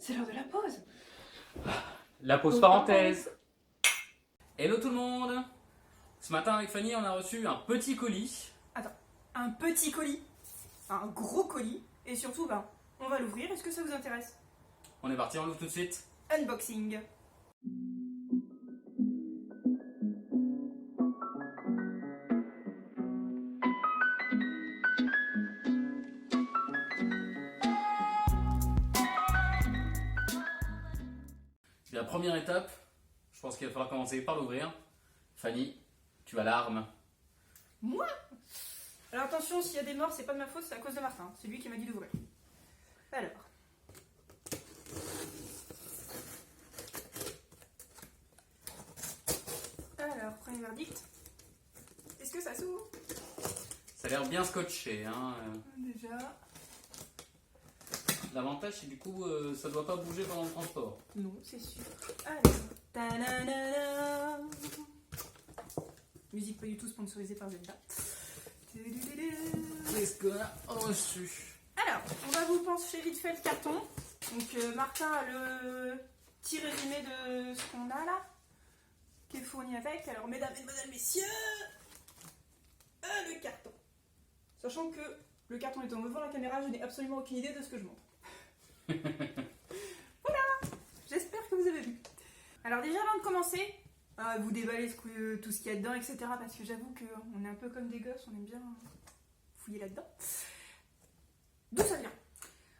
c'est l'heure de la pause. La pause parenthèse. Hello tout le monde. Ce matin avec Fanny, on a reçu un petit colis. Attends, un petit colis, un gros colis, et surtout, on va l'ouvrir. Est-ce que ça vous intéresse? On est parti, on l'ouvre tout de suite. Unboxing. La première étape, je pense qu'il va falloir commencer par l'ouvrir. Fanny, tu as l'arme. Moi? Alors attention, s'il y a des morts, c'est pas de ma faute, c'est à cause de Martin. C'est lui qui m'a dit d'ouvrir. Alors, premier verdict. Est-ce que ça s'ouvre? Ça a l'air bien scotché. Hein. Déjà. L'avantage, c'est du coup, ça doit pas bouger pendant le transport. Non, c'est sûr. Alors. Ta-na-na-na. Musique pas du tout sponsorisée par Zelda. Qu'est-ce qu'on a reçu? Alors, on va vous pencher vite fait le carton. Donc, Martin a le petit résumé de ce qu'on a là, qui est fourni avec. Alors, mesdames, mesdemoiselles, messieurs, le carton. Sachant que le carton étant devant la caméra, je n'ai absolument aucune idée de ce que je montre. Voilà, j'espère que vous avez vu. Alors déjà, avant de commencer, vous déballez tout ce qu'il y a dedans, etc. Parce que j'avoue qu'on est un peu comme des gosses, on aime bien fouiller là-dedans. D'où ça vient?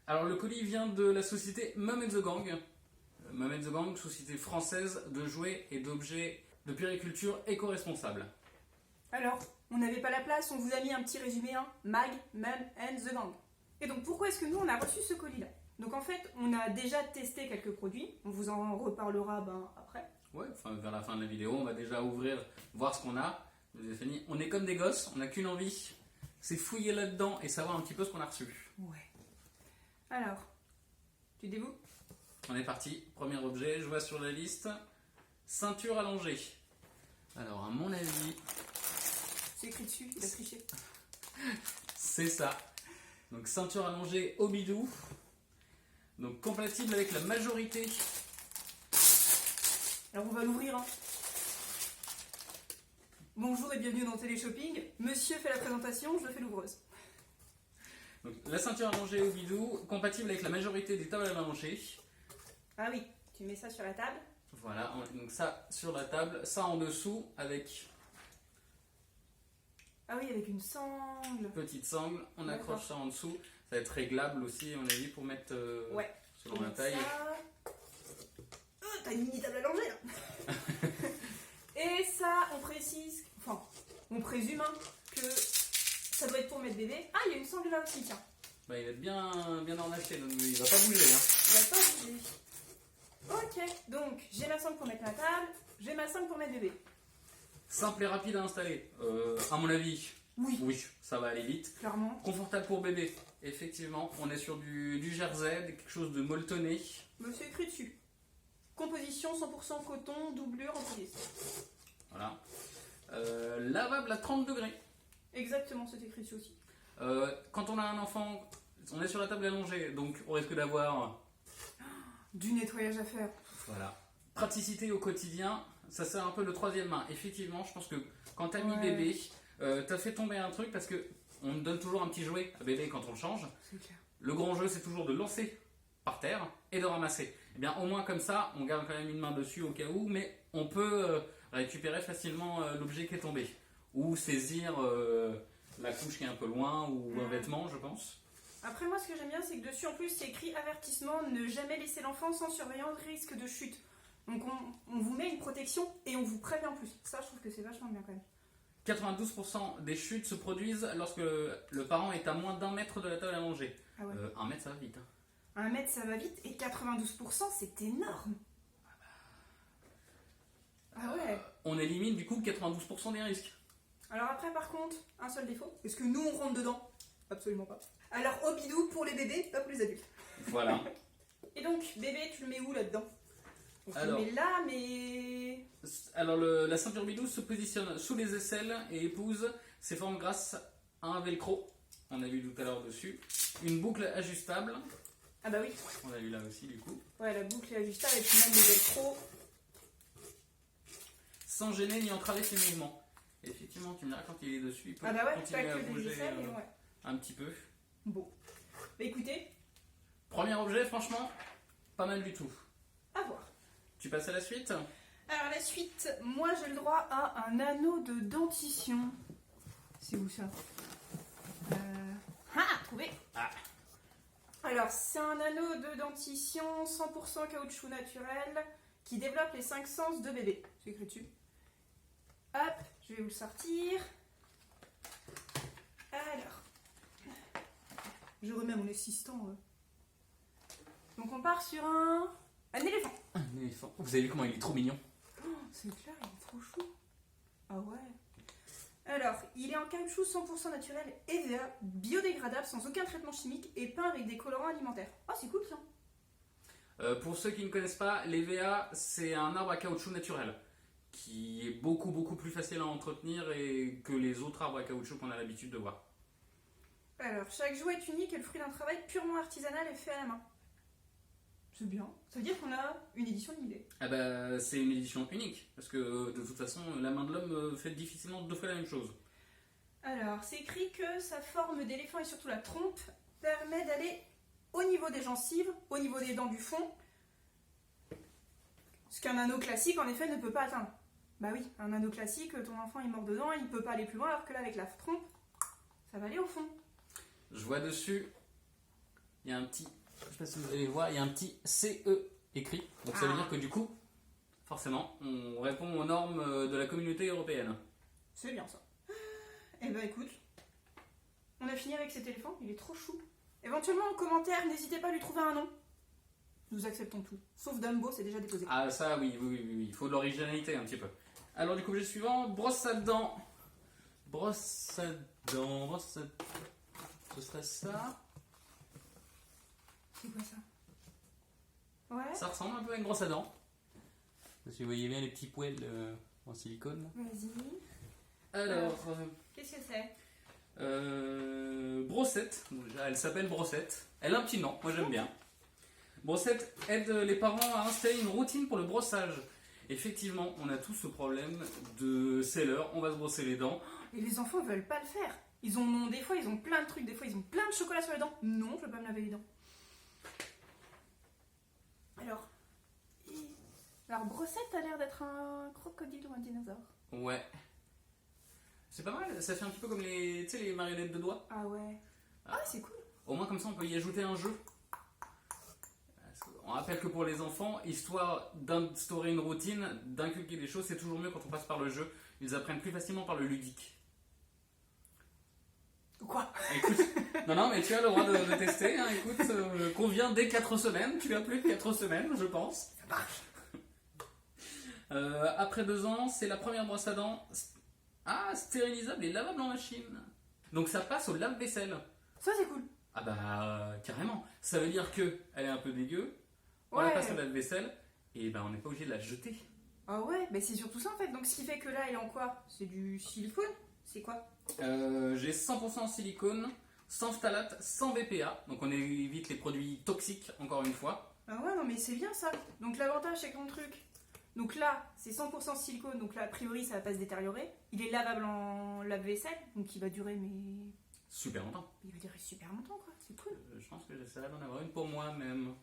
Alors le colis vient de la société Mum and the Gang. Mum and the Gang, société française de jouets et d'objets de puériculture éco-responsable. Alors, on n'avait pas la place, on vous a mis un petit résumé, Mag, Mum and the Gang. Et donc pourquoi est-ce que nous on a reçu ce colis-là? Donc en fait, on a déjà testé quelques produits, on vous en reparlera après. Ouais, enfin vers la fin de la vidéo, on va déjà ouvrir, voir ce qu'on a. Fanny, on est comme des gosses, on n'a qu'une envie, c'est fouiller là-dedans et savoir un petit peu ce qu'on a reçu. Ouais. Alors, tu dévoues? On est parti, premier objet, je vois sur la liste, ceinture allongée. Alors à mon avis... C'est écrit dessus, il a triché. C'est ça. Donc ceinture allongée au bidou. Donc compatible avec la majorité. Alors on va l'ouvrir. Bonjour et bienvenue dans Téléshopping. Monsieur fait la présentation, je fais l'ouvreuse. Donc la ceinture allongée au bidou, compatible avec la majorité des tables à manger. Ah oui, tu mets ça sur la table. Voilà, donc ça sur la table, ça en dessous avec... Ah oui, avec une sangle. Petite sangle, on accroche ça en dessous. Ça va être réglable aussi, on a dit, pour mettre ouais. selon la taille. Oh, t'as une mini table allongée là. Et ça, on précise, enfin, on présume que ça doit être pour mettre bébé. Ah, il y a une sangle là aussi, tiens. Bah, il va être bien enraché, donc il va pas bouger. Il va pas bouger. Ok, donc j'ai ma sangle pour mettre la table, j'ai ma sangle pour mettre bébé. Simple et rapide à installer, à mon avis. Oui, ça va aller vite. Clairement. Confortable pour bébé. Effectivement, on est sur du jersey, quelque chose de molletonné. Mais c'est écrit dessus. Composition 100% coton, doublure en polyester. Voilà. Lavable à 30 degrés. Exactement, c'est écrit dessus aussi. Quand on a un enfant, on est sur la table allongée, donc on risque d'avoir... Du nettoyage à faire. Voilà. Praticité au quotidien, ça c'est un peu le troisième main. Effectivement, je pense que quand t'as mis bébé, t'as fait tomber un truc parce que on donne toujours un petit jouet à bébé quand on le change. C'est clair. Le grand jeu, c'est toujours de lancer par terre et de ramasser. Et bien, au moins comme ça, on garde quand même une main dessus au cas où, mais on peut récupérer facilement l'objet qui est tombé. Ou saisir la couche qui est un peu loin ou un vêtement, je pense. Après, moi, ce que j'aime bien, c'est que dessus, en plus, c'est écrit avertissement, ne jamais laisser l'enfant sans surveillance, risque de chute. Donc, on vous met une protection et on vous prévient en plus. Ça, je trouve que c'est vachement bien quand même. 92% des chutes se produisent lorsque le parent est à moins d'1 mètre de la table à manger. Ah ouais. 1 mètre, ça va vite. 1 mètre, ça va vite, et 92%, c'est énorme. Ah ouais. On élimine du coup 92% des risques. Alors après, par contre, un seul défaut. Est-ce que nous, on rentre dedans? Absolument pas. Alors, au bidou pour les bébés, pas pour les adultes. Voilà. Et donc, bébé, tu le mets où là-dedans? Tu le mets là, mais... Alors, la ceinture bidou se positionne sous les aisselles et épouse ses formes grâce à un velcro. On a vu tout à l'heure dessus. Une boucle ajustable. Ah bah oui. On l'a eu là aussi du coup. Ouais, la boucle est ajustable et puis même les velcro. Sans gêner ni entraver ses mouvements. Effectivement, tu me diras quand il est dessus, il peut Ah bah ouais, pas continuer à que des bouger aisselles, mais ouais. un petit peu. Bon. Bah écoutez, Premier objet, franchement, pas mal du tout. à voir. Tu passes à la suite? Alors la suite, moi j'ai le droit à un anneau de dentition. C'est où ça Ah, trouvé. Ah. Alors c'est un anneau de dentition 100% caoutchouc naturel qui développe les 5 sens de bébé. C'est écrit dessus. Hop, je vais vous le sortir. Alors, je remets mon assistant. Donc on part sur un éléphant. Un éléphant. Vous avez vu comment il est trop mignon? Oh, c'est clair, il est trop chou. Ah ouais. Alors, il est en caoutchouc 100% naturel EVA, biodégradable sans aucun traitement chimique et peint avec des colorants alimentaires. Ah, c'est cool ça. Pour ceux qui ne connaissent pas, l'EVA, c'est un arbre à caoutchouc naturel qui est beaucoup plus facile à entretenir et que les autres arbres à caoutchouc qu'on a l'habitude de voir. Alors, chaque jouet est unique et le fruit d'un travail purement artisanal et fait à la main. C'est bien. Ça veut dire qu'on a une édition limitée. Ah bah, c'est une édition unique parce que de toute façon, la main de l'homme fait difficilement deux fois la même chose. Alors, c'est écrit que sa forme d'éléphant et surtout la trompe permet d'aller au niveau des gencives, au niveau des dents du fond, ce qu'un anneau classique en effet ne peut pas atteindre. Bah oui, un anneau classique, ton enfant il mord dedans, il peut pas aller plus loin, alors que là avec la trompe, ça va aller au fond. Je vois dessus, il y a un petit, je sais pas si vous allez voir, il y a un petit CE écrit. Donc ça veut dire que du coup, forcément, on répond aux normes de la communauté européenne. C'est bien ça. Eh ben écoute, on a fini avec cet éléphant, il est trop chou. Éventuellement en commentaire, n'hésitez pas à lui trouver un nom. Nous acceptons tout. Sauf Dumbo, c'est déjà déposé. Ah ça oui, il faut de l'originalité un petit peu. Alors du coup, objet suivant, brosse à dents. Brosse à dents, ce serait ça. C'est quoi ça? Ouais. Ça ressemble un peu à une brosse à dents. Si vous voyez bien les petits poils en silicone. Vas-y. Alors, Qu'est-ce que c'est? Brossette. Déjà, elle s'appelle Brossette. Elle a un petit nom, moi j'aime bien. Brossette aide les parents à installer une routine pour le brossage. Effectivement, on a tous ce problème de c'est l'heure, on va se brosser les dents. Et les enfants veulent pas le faire. Des fois ils ont plein de trucs, des fois ils ont plein de chocolat sur les dents. Non, je veux pas me laver les dents. Alors Brossette a l'air d'être un crocodile ou un dinosaure. Ouais. C'est pas mal, ça fait un petit peu comme les marionnettes de doigts. Ah ouais. Ah c'est cool. Au moins comme ça on peut y ajouter un jeu. On rappelle que pour les enfants, histoire d'instaurer une routine, d'inculquer des choses, c'est toujours mieux quand on passe par le jeu. Ils apprennent plus facilement par le ludique. Quoi? Écoute, non, mais tu as le droit de tester. Hein, écoute, convient dès 4 semaines. Tu as plus de 4 semaines, je pense. Ça marche. Après 2 ans, c'est la première brosse à dents. Stérilisable et lavable en machine. Donc ça passe au lave-vaisselle. Ça c'est cool. Ah bah, carrément. Ça veut dire que elle est un peu dégueu. On la passe au lave-vaisselle et ben on n'est pas obligé de la jeter. Ah ouais, mais c'est surtout ça en fait. Donc ce qui fait que là, il est en quoi? C'est du silicone? C'est quoi? J'ai 100% silicone, sans phtalate, sans BPA. Donc on évite les produits toxiques, encore une fois. Ah ouais, non mais c'est bien ça. Donc l'avantage c'est que mon truc... Donc là, c'est 100% silicone, donc là, a priori, ça va pas se détériorer. Il est lavable en lave-vaisselle, donc il va durer, mais... Super longtemps. Il va durer super longtemps, quoi. C'est cool. Je pense que j'essaierai d'en avoir une pour moi-même.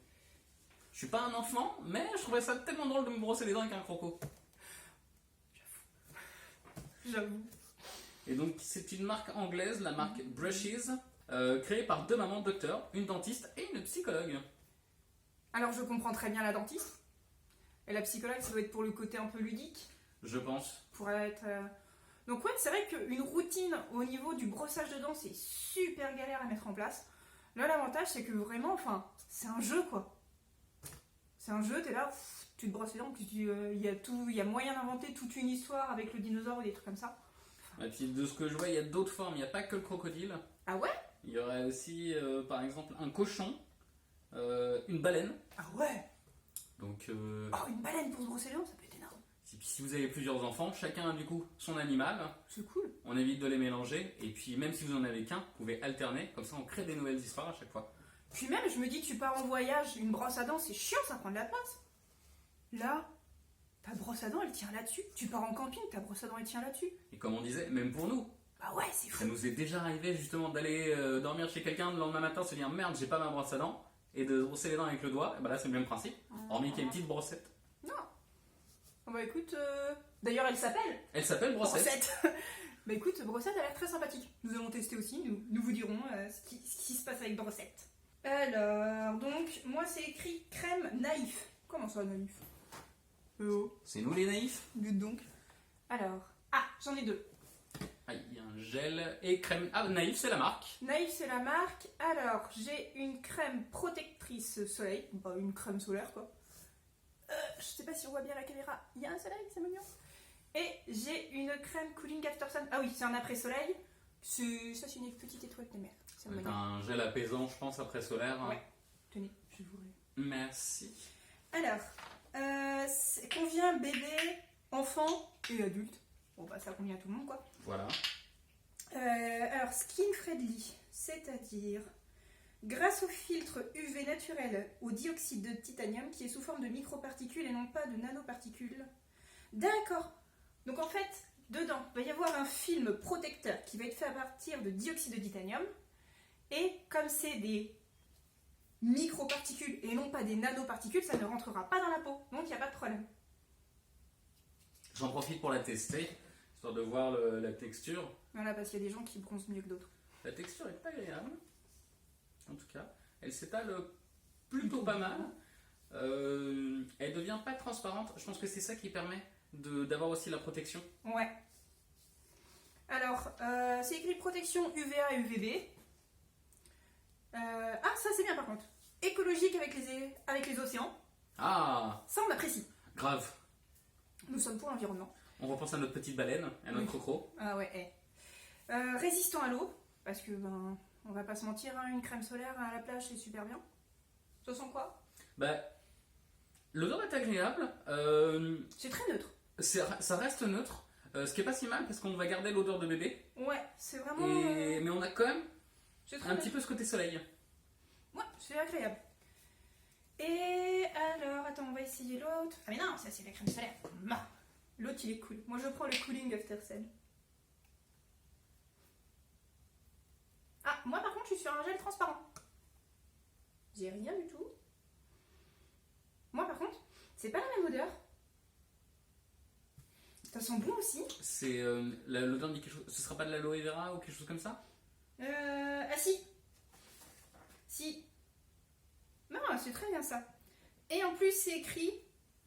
Je suis pas un enfant, mais je trouverais ça tellement drôle de me brosser les dents avec un croco. J'avoue. Et donc, c'est une marque anglaise, la marque Brushes, créée par 2 mamans docteurs, une dentiste et une psychologue. Alors, je comprends très bien la dentiste. Et la psychologue, ça doit être pour le côté un peu ludique. Je pense. Pour être... Donc ouais, c'est vrai qu'une routine au niveau du brossage de dents, c'est super galère à mettre en place. Là, l'avantage, c'est que vraiment, enfin, c'est un jeu, quoi. C'est un jeu, t'es là, tu te brosses les dents, puis il y a moyen d'inventer toute une histoire avec le dinosaure ou des trucs comme ça. Et puis, de ce que je vois, il y a d'autres formes. Il n'y a pas que le crocodile. Ah ouais? Il y aurait aussi, par exemple, un cochon, une baleine. Ah ouais? Donc, Oh, une baleine pour se brosser les dents, ça peut être énorme. si vous avez plusieurs enfants, chacun a du coup son animal. C'est cool. On évite de les mélanger. Et puis, même si vous en avez qu'un, vous pouvez alterner. Comme ça, on crée des nouvelles histoires à chaque fois. Puis même, je me dis, tu pars en voyage, une brosse à dents, c'est chiant, ça prend de la place. Là, ta brosse à dents, elle tient là-dessus. Tu pars en camping, ta brosse à dents, elle tient là-dessus. Et comme on disait, même pour nous, Bah ouais, c'est ça fou. nous est déjà arrivé justement d'aller dormir chez quelqu'un le lendemain matin, se dire merde, j'ai pas ma brosse à dents, et de se brosser les dents avec le doigt. Et bah là, c'est le même principe, hormis qu'il y ait une petite brossette. Non. Bah écoute, d'ailleurs, elle s'appelle Elle s'appelle brossette. Brossette. Bah écoute, Brossette a l'air très sympathique. Nous allons tester aussi, nous vous dirons ce qui se passe avec Brossette. Alors, donc, moi c'est écrit crème naïf. Comment ça, naïf? Oh, C'est nous les naïfs. dites donc. Alors, j'en ai deux. Ah, il y a un gel et crème. Ah, naïf, c'est la marque. Naïf, c'est la marque. Alors, j'ai une crème protectrice soleil. Bah, une crème solaire, quoi. Je sais pas si on voit bien la caméra. Il y a un soleil, c'est mignon. Et j'ai une crème cooling after sun. Ah oui, c'est un après-soleil. Ça, c'est une petite étoile de mer. C'est Avec mignon. un gel apaisant, je pense, après solaire. Ouais. Tenez, je vous Merci. Alors, convient bébé, enfant et adulte. Bon, bah, ça convient à tout le monde, quoi. Voilà. Alors, skin friendly, c'est-à-dire grâce au filtre UV naturel au dioxyde de titanium qui est sous forme de microparticules et non pas de nanoparticules. D'accord. Donc en fait, dedans, il va y avoir un film protecteur qui va être fait à partir de dioxyde de titanium. Et comme c'est des microparticules et non pas des nanoparticules, ça ne rentrera pas dans la peau. Donc il n'y a pas de problème. J'en profite pour la tester, histoire de voir la texture. Voilà, parce qu'il y a des gens qui bronzent mieux que d'autres. La texture est agréable. En tout cas, elle s'étale plutôt pas mal. Elle devient pas transparente. Je pense que c'est ça qui permet d'avoir aussi la protection. Ouais. Alors, c'est écrit protection UVA et UVB. Ça c'est bien par contre. Écologique avec les océans. Ah, Ça on apprécie. grave. Nous sommes pour l'environnement. On repense à notre petite baleine, à notre Oui. crocro. Ah ouais, résistant à l'eau. Parce que, ben, on va pas se mentir, hein, une crème solaire à la plage c'est super bien. Ça sent quoi? Bah, l'odeur est agréable. C'est très neutre. Ça reste neutre. Ce qui est pas si mal parce qu'on va garder l'odeur de bébé. Ouais, c'est vraiment. Mais on a quand même C'est très un neutre. petit peu ce côté soleil. Ouais, c'est agréable. Et alors, attends, on va essayer l'autre. Ah mais non, ça c'est la crème solaire. L'autre il est cool. Moi je prends le cooling after sun. Ah, moi par contre je suis sur un gel transparent. J'ai rien du tout. Moi par contre, c'est pas la même odeur. Ça sent bon aussi. C'est l'odeur dit quelque chose. Ce sera pas de l'aloe vera ou quelque chose comme ça? Ah si. Si. Non, c'est très bien ça. Et en plus c'est écrit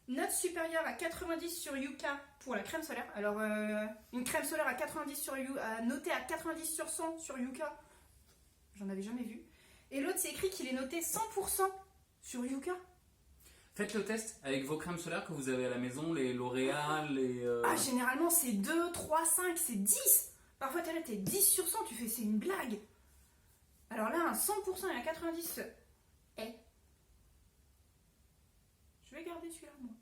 note supérieure à 90 sur Yuka pour la crème solaire. Alors une crème solaire à 90 sur Yuka, notée à 90 sur 100 sur Yuka, j'en avais jamais vu. Et l'autre c'est écrit qu'il est noté 100% sur Yuka. Faites le test avec vos crèmes solaires que vous avez à la maison, les L'Oréal, les. Ah généralement c'est 2, 3, 5, c'est 10. Parfois t'es 10 sur 100, tu fais c'est une blague. Alors là un 100% et un 90. Je vais garder celui-là moi.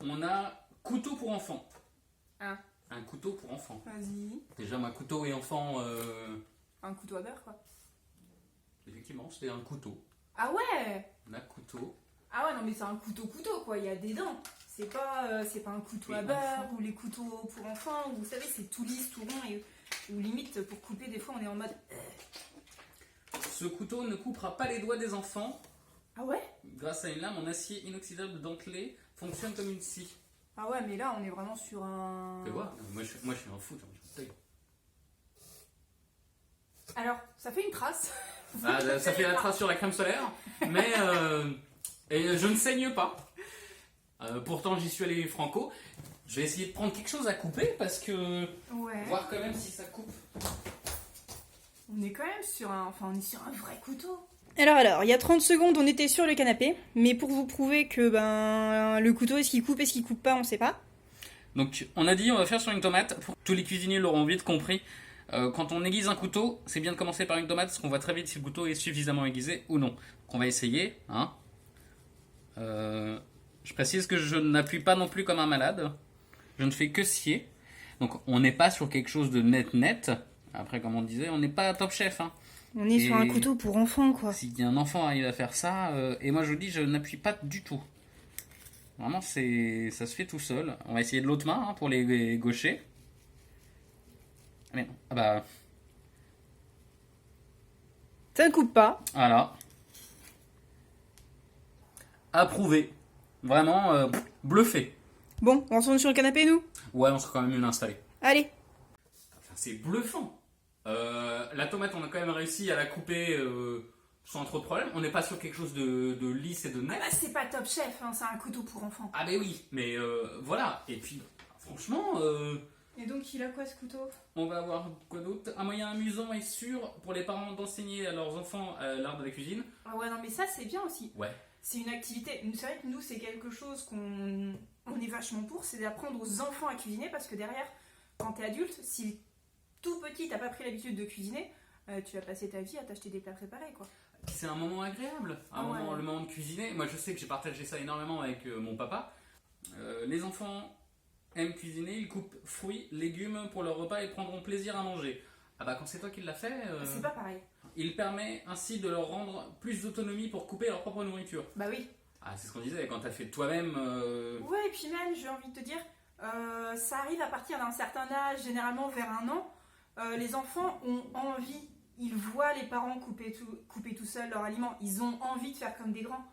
On a couteau pour enfant. Ah. Un couteau pour enfant. Vas-y. Déjà, ma couteau et enfant. Un couteau à beurre quoi. Effectivement, c'était un couteau. Ah ouais. On a couteau. Ah ouais non mais c'est un couteau quoi, il y a des dents. C'est pas un couteau à beurre ou les couteaux pour enfants où vous savez c'est tout lisse, tout rond et ou limite pour couper des fois on est en mode. Ce couteau ne coupera pas les doigts des enfants. Ah ouais. Grâce à une lame en acier inoxydable de dentelé, fonctionne comme une scie. Ah ouais mais là on est vraiment sur un. Tu vois, moi je suis un foot. Alors ça fait une trace. Ah, ça fait la trace sur la crème solaire, mais et je ne saigne pas. Pourtant j'y suis allé franco. Je vais essayer de prendre quelque chose à couper parce que Ouais. voir quand même si ça coupe. On est quand même sur un vrai couteau. Alors, il y a 30 secondes, on était sur le canapé, mais pour vous prouver que le couteau, est-ce qu'il coupe pas, on sait pas. Donc on a dit on va faire sur une tomate. Tous les cuisiniers l'auront vite compris. Quand on aiguise un couteau, c'est bien de commencer par une tomate parce qu'on voit très vite si le couteau est suffisamment aiguisé ou non. Donc on va essayer. Hein. Je précise que je n'appuie pas non plus comme un malade. Je ne fais que scier. Donc on n'est pas sur quelque chose de net. Après comme on disait, on n'est pas top chef. Hein. On est sur un Et- couteau pour enfants, quoi. Si un enfant arrive à faire ça, et moi je vous dis, je n'appuie pas du tout. Vraiment, ça se fait tout seul. On va essayer de l'autre main hein, pour les gauchers. Mais non. Ah bah, Ça ne coupe pas. voilà. Approuvé. Vraiment bluffé. Bon, on retourne sur le canapé, nous? Ouais, on serait quand même mieux installé. Allez. Enfin, c'est bluffant. La tomate, on a quand même réussi à la couper sans trop de problème. On n'est pas sur quelque chose de lisse et de Ah net. bah, c'est pas Top Chef, hein, c'est un couteau pour enfants. Ah ben oui, mais voilà. Et puis, franchement, Et donc, il a quoi, ce couteau? on va avoir quoi d'autre? Un moyen amusant et sûr pour les parents d'enseigner à leurs enfants l'art de la cuisine. Ah ouais, non, mais ça, c'est bien aussi. Ouais. C'est une activité. C'est vrai que nous, c'est quelque chose on est vachement pour, c'est d'apprendre aux enfants à cuisiner parce que derrière, quand t'es adulte, si tout petit t'as pas pris l'habitude de cuisiner, tu vas passer ta vie à t'acheter des plats préparés, quoi. C'est un moment agréable, Ouais. le moment de cuisiner. Moi, je sais que j'ai partagé ça énormément avec mon papa. Les enfants aiment cuisiner, ils coupent fruits, légumes pour leur repas et prendront plaisir à manger. Ah bah quand c'est toi qui l'as fait, C'est pas pareil. il permet ainsi de leur rendre plus d'autonomie pour couper leur propre nourriture. Bah oui. Ah, c'est ce qu'on disait, quand t'as fait toi-même. Ouais, et puis même, j'ai envie de te dire, ça arrive à partir d'un certain âge, généralement vers 1 an. Les enfants ont envie, ils voient les parents couper tout seuls leurs aliments, ils ont envie de faire comme des grands.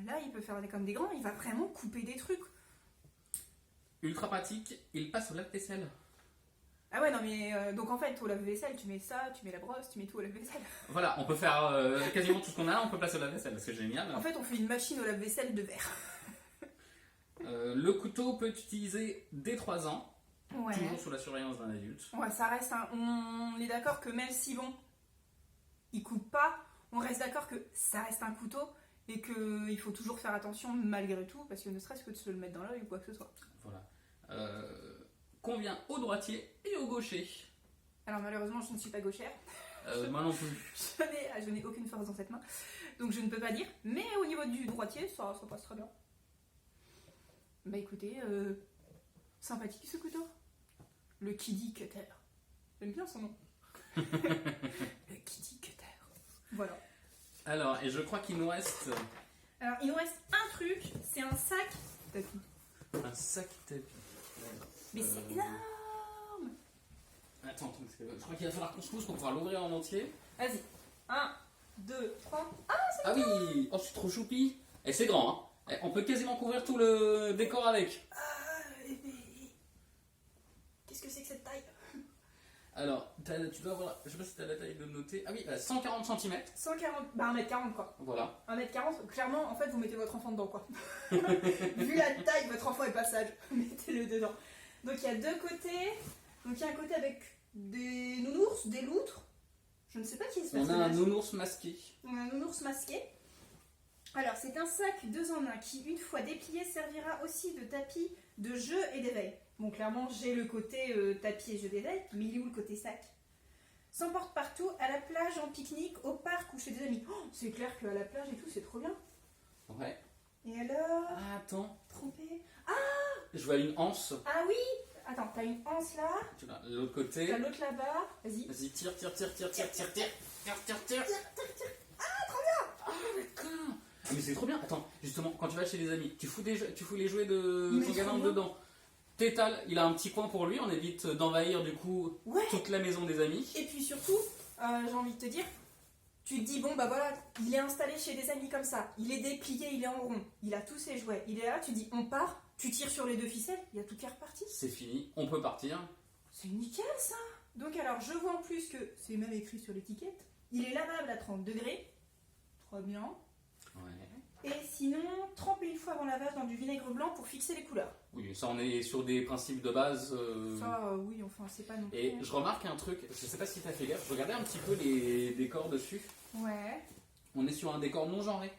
Là, il peut faire comme des grands, il va vraiment couper des trucs. Ultra pratique, il passe au lave-vaisselle. Ah ouais, non mais donc en fait, au lave-vaisselle, tu mets ça, tu mets la brosse, tu mets tout au lave-vaisselle. Voilà, on peut faire quasiment tout ce qu'on a, on peut passer au lave-vaisselle, c'est génial. En fait, on fait une machine au lave-vaisselle de verre. Le couteau peut être utilisé dès 3 ans, Ouais. toujours sous la surveillance d'un adulte. Ouais, ça reste on est d'accord que même si bon, il coupe pas, on reste d'accord que ça reste un couteau et qu'il faut toujours faire attention malgré tout, parce que ne serait-ce que de se le mettre dans l'œil ou quoi que ce soit. Voilà. Convient au droitier et au gaucher. Alors malheureusement, je ne suis pas gauchère. Moi non plus. Je n'ai aucune force dans cette main, donc je ne peux pas dire. Mais au niveau du droitier, ça passe très bien. Bah écoutez, sympathique ce couteau. Le Kiddy Cutter. J'aime bien son nom. Le Kiddy Cutter. Voilà. Alors, et je crois qu'il nous reste Alors il nous reste un truc, c'est un sac tapis. un sac tapis. Mais c'est énorme. Attends, parce que je crois qu'il va falloir qu'on se pousse pour pouvoir l'ouvrir en entier. Vas-y. 1, 2, 3. Ah oui, oh c'est trop choupi. Et c'est grand, hein. On peut quasiment couvrir tout le décor avec. Qu'est-ce que c'est que cette taille? Alors, tu dois avoir, je sais pas si tu as la taille de noter. Ah oui, 140 cm. 140, bah 1m40 quoi. Voilà. 1m40, clairement, en fait, vous mettez votre enfant dedans quoi. Vu la taille, votre enfant est pas sage. Mettez-le dedans. Donc il y a deux côtés. Donc il y a un côté avec des nounours, des loutres. Je ne sais pas qui est ce On a un personnage. nounours masqué. On a un nounours masqué. Alors, c'est un sac 2 en 1 qui, une fois déplié, servira aussi de tapis de jeu et d'éveil. Bon, clairement, j'ai le côté tapis et jeu d'éveil, mais il est où le côté sac? S'emporte partout, à la plage, en pique-nique, au parc ou chez des amis. Oh, c'est clair qu'à la plage et tout, c'est trop bien. Ouais. Et alors? Ah, attends, Trompé? je vois une anse. Ah oui! Attends, t'as une anse là, Tu l'as de l'autre côté. t'as l'autre là-bas. Vas-y. Vas-y, tire. Ah, d'accord. Ah, mais c'est trop bien. Attends, justement, quand tu vas chez les amis, tu fous les jouets de Mais ton trop gamin bien. dedans. T'étales, il a un petit coin pour lui, on évite d'envahir du coup Ouais. toute la maison des amis. Et puis surtout, j'ai envie de te dire, tu te dis, bon bah voilà, il est installé chez des amis comme ça, il est déplié, il est en rond, il a tous ses jouets, il est là, tu dis, on part, tu tires sur les 2 ficelles, il y a tout qui est reparti. C'est fini, on peut partir. C'est nickel ça. Donc alors, je vois en plus que, c'est même écrit sur l'étiquette, il est lavable à 30 degrés, trop bien. Ouais. Et sinon, tremper une fois avant lavage dans du vinaigre blanc pour fixer les couleurs. Oui, ça on est sur des principes de base. Ça, oui, enfin, c'est pas non plus. Et je remarque un truc, je sais pas si t'as fait gaffe, je regardais un petit peu les décors dessus. Ouais. On est sur un décor non genré.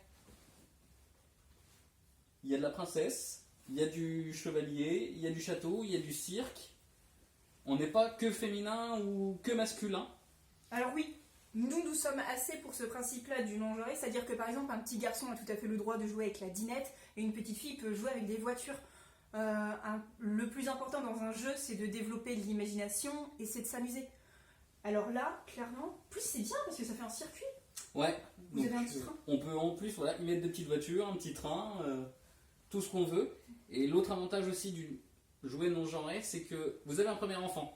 Il y a de la princesse, il y a du chevalier, il y a du château, il y a du cirque. On n'est pas que féminin ou que masculin. Alors oui, nous sommes assez pour ce principe-là du non-genré, c'est-à-dire que par exemple un petit garçon a tout à fait le droit de jouer avec la dinette et une petite fille peut jouer avec des voitures. Le plus important dans un jeu, c'est de développer l'imagination et c'est de s'amuser. Alors là, clairement, plus c'est bien parce que ça fait un circuit. Ouais. Vous avez un petit train. On peut en plus y mettre des petites voitures, un petit train, tout ce qu'on veut. Et l'autre avantage aussi du jouet non genré, c'est que vous avez un premier enfant.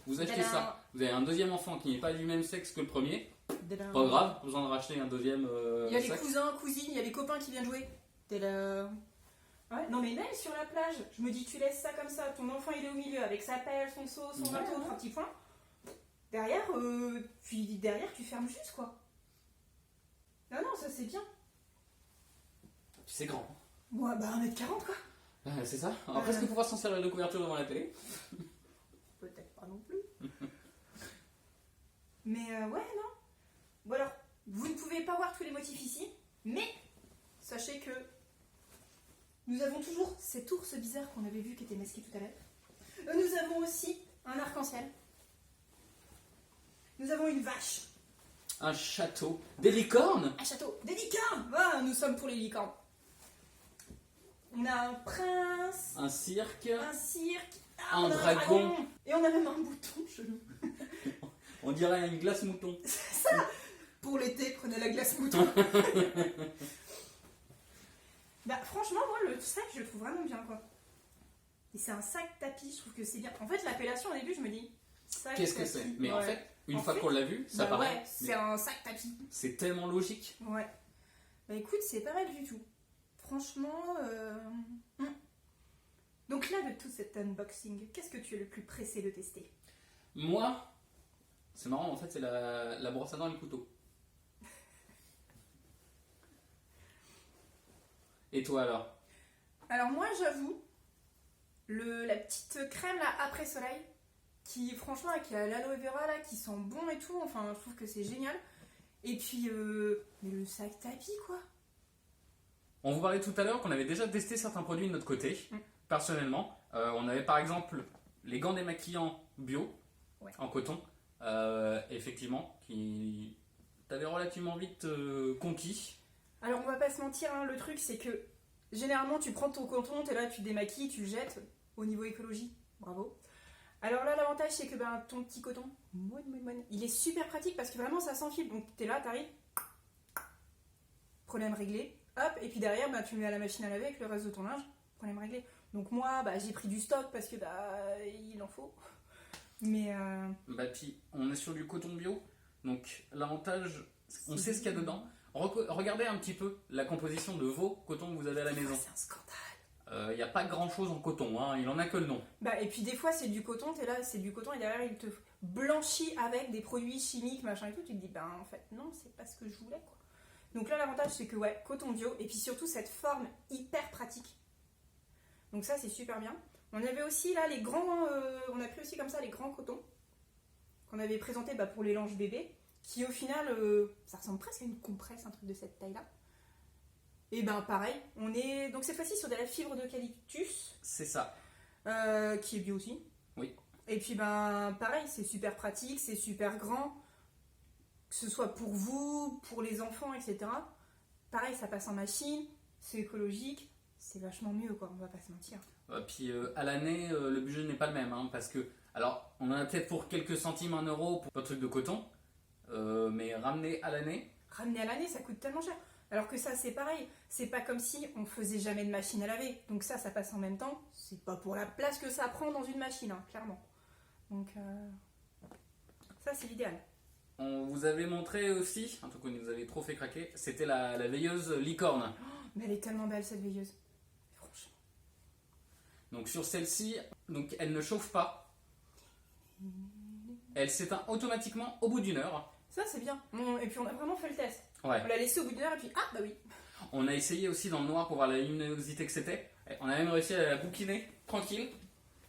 Vous achetez Tadam. ça. Vous avez un deuxième enfant qui n'est pas du même sexe que le premier. Tadam. Pas grave, pas besoin de racheter un deuxième Il y a les sexe. cousins, cousines, il y a les copains qui viennent jouer. Tadam. Ouais, non mais même sur la plage, je me dis tu laisses ça comme ça, ton enfant il est au milieu avec sa pelle, son seau, son Ouais. bateau, 3 petits points. Derrière, puis derrière tu fermes juste quoi. Non non, ça c'est bien. Puis c'est grand. Ouais bah 1m40 quoi. C'est ça. On va presque pouvoir s'en servir de couverture devant la télé. Peut-être pas non plus. Mais ouais non. Bon alors, vous ne pouvez pas voir tous les motifs ici, mais sachez que nous avons toujours cet ours bizarre qu'on avait vu qui était masqué tout à l'heure. Nous avons aussi un arc-en-ciel. Nous avons une vache. Un château. Des licornes. Un château. Des licornes. Ah, nous sommes pour les licornes. On a un prince. Un cirque. Un cirque. Un on a dragon. Et on a même un mouton chelou. On dirait une glace mouton. Pour l'été, prenez la glace mouton. Bah franchement, moi le sac, je le trouve vraiment bien quoi. Et c'est un sac tapis, je trouve que c'est bien. En fait, l'appellation au début, je me dis sac Qu'est-ce que tapis. c'est? Mais en Ouais. fait, une En fois fait, qu'on l'a vu, ça Bah paraît. ouais, c'est un sac tapis. C'est tellement logique. Ouais. Bah écoute, c'est pas mal du tout. Franchement. Donc là, de tout cet unboxing, qu'est-ce que tu es le plus pressé de tester? Moi, c'est marrant, en fait, c'est la brosse à dents et le couteau. Et toi alors? Alors moi, j'avoue, la petite crème là après soleil, qui franchement avec l'aloe vera là, qui sent bon et tout, enfin je trouve que c'est génial. Et puis mais le sac tapis quoi. On vous parlait tout à l'heure qu'on avait déjà testé certains produits de notre côté. Personnellement, on avait par exemple les gants démaquillants bio, Ouais. en coton, effectivement, qui t'avais relativement vite conquis. Alors on va pas se mentir, hein, le truc c'est que généralement tu prends ton coton, t'es là, tu démaquilles, tu le jettes au niveau écologie, bravo. Alors là l'avantage c'est que ben, ton petit coton, il est super pratique parce que vraiment ça s'enfile, donc t'es là, t'arrives, problème réglé, hop, et puis derrière ben, tu le mets à la machine à laver avec le reste de ton linge, problème réglé. Donc moi bah, j'ai pris du stock parce que bah, il en faut, mais Bah puis on est sur du coton bio, donc l'avantage, on sait ce qu'il y a dedans. Regardez un petit peu la composition de vos cotons que vous avez à la maison. c'est un scandale. Il n'y a pas grand chose en coton, hein, il en a que le nom. Bah, et puis des fois c'est du coton, t'es là, c'est du coton et derrière il te blanchit avec des produits chimiques, machin et tout, tu te dis ben en fait non, c'est pas ce que je voulais quoi. Donc là l'avantage c'est que ouais, coton bio et puis surtout cette forme hyper pratique. Donc ça c'est super bien. On avait aussi là les grands, on a pris aussi comme ça les grands cotons qu'on avait présenté bah, pour les langes bébés, qui au final ça ressemble presque à une compresse, un truc de cette taille là. Et ben pareil, on est donc cette fois-ci sur de la fibre d'eucalyptus. C'est ça. Qui est bio aussi. Oui. Et puis ben pareil, c'est super pratique, c'est super grand, que ce soit pour vous, pour les enfants, etc. Pareil, ça passe en machine, c'est écologique, c'est vachement mieux quoi, on va pas se mentir. Puis à l'année, le budget n'est pas le même, hein, parce que, alors, on en a peut-être pour quelques centimes, 1 euro pour un truc de coton, mais ramener à l'année, Ramener à l'année, ça coûte tellement cher. Alors que ça, c'est pareil, c'est pas comme si on faisait jamais de machine à laver. Donc ça passe en même temps, c'est pas pour la place que ça prend dans une machine, hein, clairement. Donc ça, c'est l'idéal. on vous avait montré aussi, un truc qu'on nous avait trop fait craquer, c'était la veilleuse licorne. Mais elle est tellement belle cette veilleuse. Franchement. Donc sur celle-ci, donc elle ne chauffe pas. Elle s'éteint automatiquement au bout d'1 heure. Ça, c'est bien. Bon, et puis on a vraiment fait le test. Ouais. On l'a laissé au bout d'une heure et puis ah bah oui. On a essayé aussi dans le noir pour voir la luminosité que c'était. On a même réussi à la bouquiner tranquille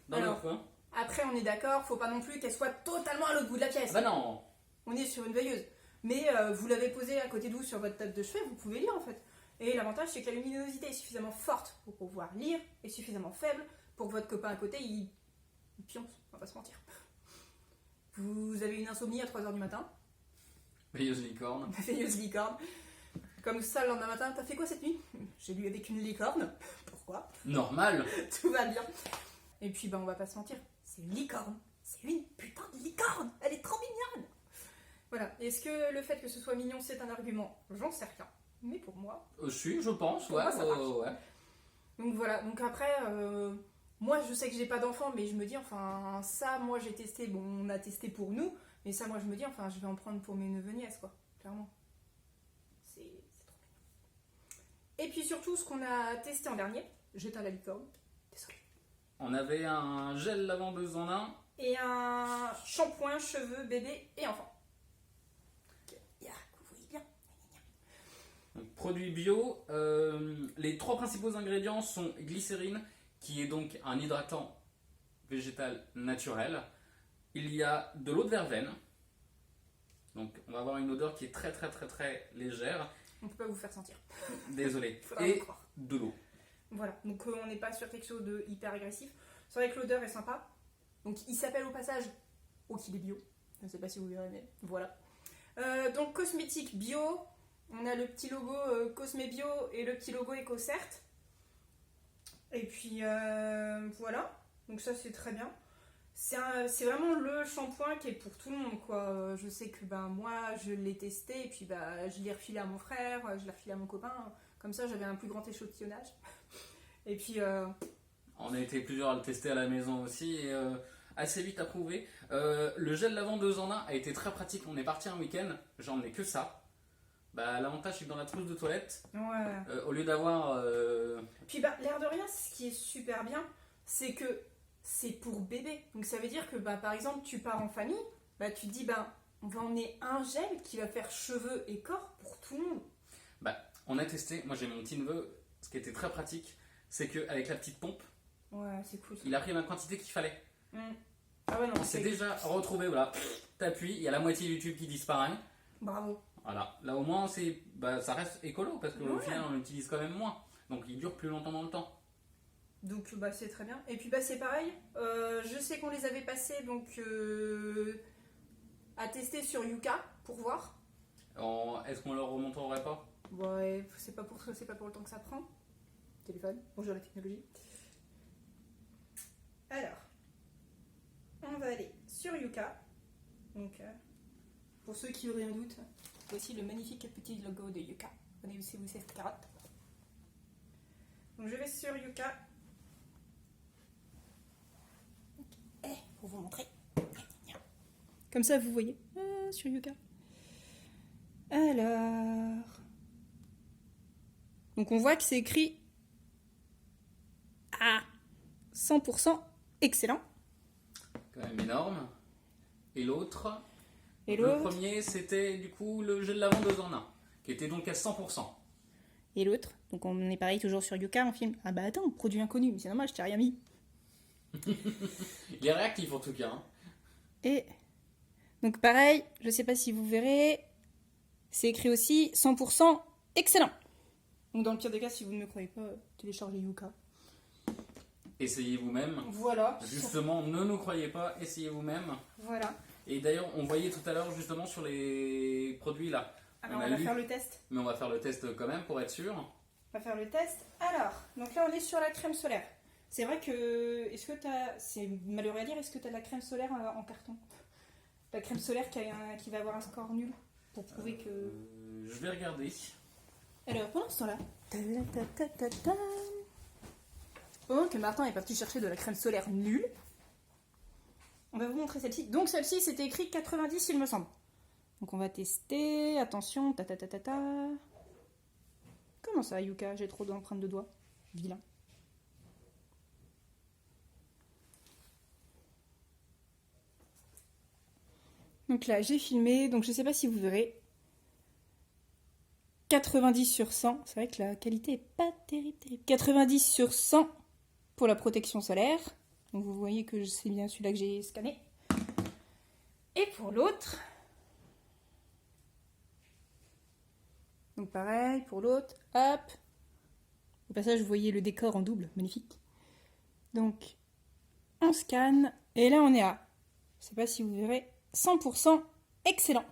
dans Alors, le coin. Après, on est d'accord, faut pas non plus qu'elle soit totalement à l'autre bout de la pièce. Ah bah non. On est sur une veilleuse. Mais vous l'avez posée à côté de vous sur votre table de chevet, vous pouvez lire en fait. Et l'avantage, c'est que la luminosité est suffisamment forte pour pouvoir lire et suffisamment faible pour que votre copain à côté, il pionce, on va pas se mentir. Vous avez une insomnie à 3h du matin, Veilleuse licorne. la veilleuse licorne. Comme ça, le lendemain matin, t'as fait quoi cette nuit? J'ai lu avec une licorne. Pourquoi? Normal. Tout va bien. Et puis, ben, on va pas se mentir, c'est une licorne. c'est une putain de licorne, elle est trop mignonne. Voilà, est-ce que le fait que ce soit mignon c'est un argument? J'en sais rien, mais pour moi... Si, je pense, Pour ouais, moi, ça marche. ouais. Donc voilà, donc après, moi je sais que j'ai pas d'enfant, mais je me dis, enfin, ça, moi j'ai testé, bon, on a testé pour nous, mais ça, moi je me dis, enfin, je vais en prendre pour mes neveux-nièces, quoi, clairement. C'est trop mignon. Et puis surtout, ce qu'on a testé en dernier, j'éteins la licorne, désolée. On avait un gel lavant 2 en 1. Et un shampoing, cheveux, bébé et enfant. Vous voyez bien. Donc, produit bio, les 3 principaux ingrédients sont glycérine, qui est donc un hydratant végétal naturel. Il y a de l'eau de verveine, donc on va avoir une odeur qui est très très très très légère. On peut pas vous faire sentir. Désolé. Faudra Et me croire. de l'eau. Voilà, donc on n'est pas sur quelque chose de hyper agressif. C'est vrai que l'odeur est sympa. Donc il s'appelle au passage Eau qu'il est bio. Je ne sais pas si vous verrez, mais voilà. Donc cosmétique bio. On a le petit logo Cosmé Bio et le petit logo EcoCert. Et puis voilà. Donc ça c'est très bien. C'est vraiment le shampoing qui est pour tout le monde, quoi. Je sais que moi je l'ai testé et puis je l'ai refilé à mon frère, je l'ai refilé à mon copain. Comme ça j'avais un plus grand échantillonnage. Et puis On a été plusieurs à le tester à la maison aussi et assez vite approuvé. Le gel lavant 2 en 1 a été très pratique. On est parti un week-end, j'en ai que ça. L'avantage c'est que dans la trousse de toilette, ouais. au lieu d'avoir... Puis l'air de rien, ce qui est super bien, c'est que c'est pour bébé. Donc ça veut dire que par exemple tu pars en famille, tu te dis on va emmener un gel qui va faire cheveux et corps pour tout le monde. On a testé, moi j'ai mon petit neveu, ce qui était très pratique, c'est qu'avec la petite pompe, ouais, c'est cool. il a pris la quantité qu'il fallait. Ah ouais, non, On s'est déjà retrouvé, voilà, t'appuies, il y a la moitié du tube qui disparaît. Bravo. Voilà, là au moins ça reste écolo parce qu'au final on l'utilise quand même moins, donc il dure plus longtemps dans le temps. Donc c'est très bien. Et puis c'est pareil, je sais qu'on les avait passés donc à tester sur Yuka pour voir. Est-ce qu'on leur remonterait pas? Ouais, c'est pas pour le temps que ça prend. Téléphone, bonjour la technologie. Alors, on va aller sur Yuka. Donc, pour ceux qui auraient un doute, voici le magnifique petit logo de Yuka. Connaissez où c'est cette carotte? Donc je vais sur Yuka. Pour vous montrer. Comme ça, vous voyez sur Yuka. Alors, donc on voit que c'est écrit à 100% excellent. Quand même énorme. Et l'autre? Et Le l'autre? premier c'était du coup le gel lavant 2 en 1, qui était donc à 100%. Et l'autre? Donc on est pareil toujours sur Yuka, on filme. Ah attends, produit inconnu, mais c'est normal, je t'ai rien mis. Il est réactif en tout cas. Hein. Et donc pareil, je sais pas si vous verrez, c'est écrit aussi 100% excellent. Donc dans le pire des cas, si vous ne me croyez pas, téléchargez Yuka. Essayez vous-même. Voilà. Justement, ne nous croyez pas, essayez vous-même. Voilà. Et d'ailleurs, on voyait tout à l'heure justement sur les produits là. Alors on va faire le test. Mais on va faire le test quand même pour être sûr. On va faire le test. Alors, donc là on est sur la crème solaire. C'est vrai que, est-ce que t'as, c'est malheureux à dire, est-ce que t'as de la crème solaire en carton? La crème solaire qui va avoir un score nul pour prouver que... Je vais regarder. Alors pendant ce temps-là, pendant que Martin est parti chercher de la crème solaire nulle, on va vous montrer celle-ci. Donc celle-ci c'était écrit 90 il me semble. Donc on va tester, attention, Comment ça Yuka? J'ai trop d'empreintes de doigts. Vilain. Donc là, j'ai filmé, donc je sais pas si vous verrez. 90 sur 100, c'est vrai que la qualité est pas terrible. 90 sur 100 pour la protection solaire. Donc vous voyez que c'est bien celui-là que j'ai scanné. Et pour l'autre... Donc pareil, pour l'autre, hop. Au passage, vous voyez le décor en double, magnifique. Donc, on scanne, et là on est à, je sais pas si vous verrez, 100% excellent.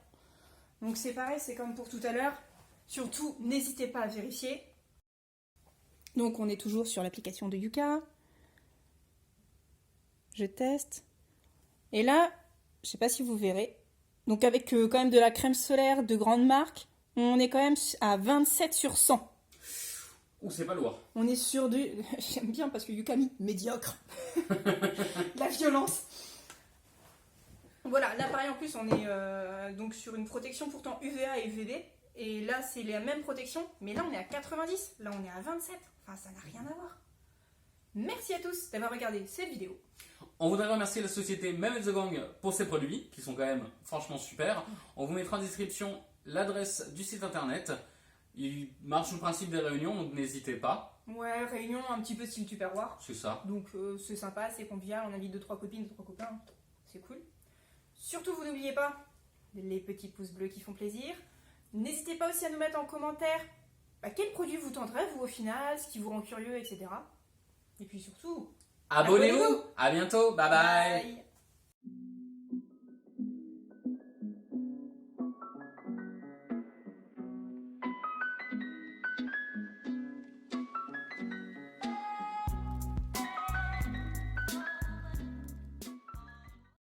Donc c'est pareil, c'est comme pour tout à l'heure. Surtout, n'hésitez pas à vérifier. Donc on est toujours sur l'application de Yuka. Je teste. Et là, je sais pas si vous verrez, donc avec quand même de la crème solaire de grande marque, on est quand même à 27 sur 100. Ouh, c'est pas lourd. On est sur du... J'aime bien parce que Yukami, médiocre. La violence. Voilà, là pareil en plus on est donc sur une protection pourtant UVA et UVB. Et là c'est la même protection, mais là on est à 90, là on est à 27. Enfin ça n'a rien à voir. Merci à tous d'avoir regardé cette vidéo. On voudrait remercier la société Mehmet The Gang pour ses produits, qui sont quand même franchement super. On vous mettra en description l'adresse du site internet. Il marche au principe des réunions, donc n'hésitez pas. Ouais, réunion un petit peu style Tupperware. C'est ça. Donc c'est sympa, c'est convivial, on invite 2-3 copines, 2-3 copains, c'est cool. Surtout vous n'oubliez pas les petits pouces bleus qui font plaisir. N'hésitez pas aussi à nous mettre en commentaire quel produit vous tenterait vous au final, ce qui vous rend curieux, etc. Et puis surtout, Abonnez-vous. À bientôt. Bye bye. bye.